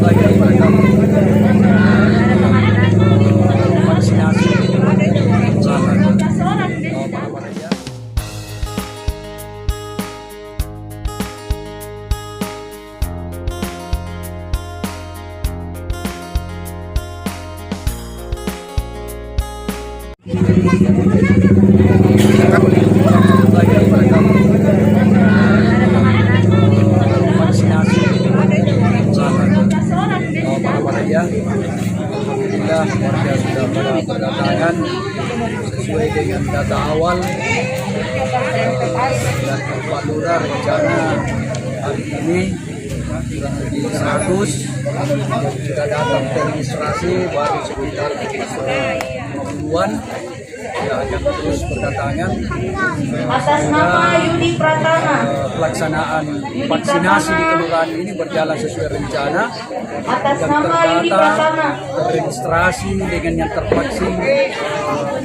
warahmatullahi wabarakatuh. Vaksinasi para Alhamdulillah warga sudah pada berdatangan sesuai dengan data awal dan Pak Lurah rencana hari ini kurang lebih 100 sudah datang terregistrasi baru sekitar 50-an ya akan terus berdatangan. Atas nama Yudi Pratama. Pelaksanaan vaksinasi di kelurahan ini berjalan sesuai rencana. Atas Yang nama Yudi Pratama. terdata, terregistrasi dengan yang tervaksin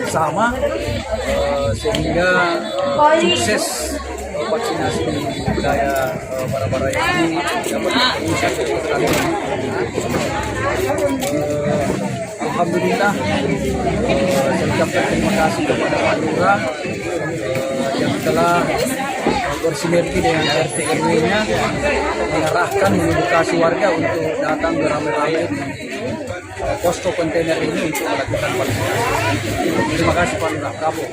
sama sehingga sukses vaksinasi di wilayah Barabaraya ini dapat bisa sekali. Alhamdulillah saya ucapkan terima kasih kepada Pak Lurah yang telah bersinergi dengan RT RW-nya mengarahkan mengedukasi warga untuk datang beramai-ramai di posko kontainer ini untuk melakukan vaksinasi. Terima kasih Pak Lurah. Bravo.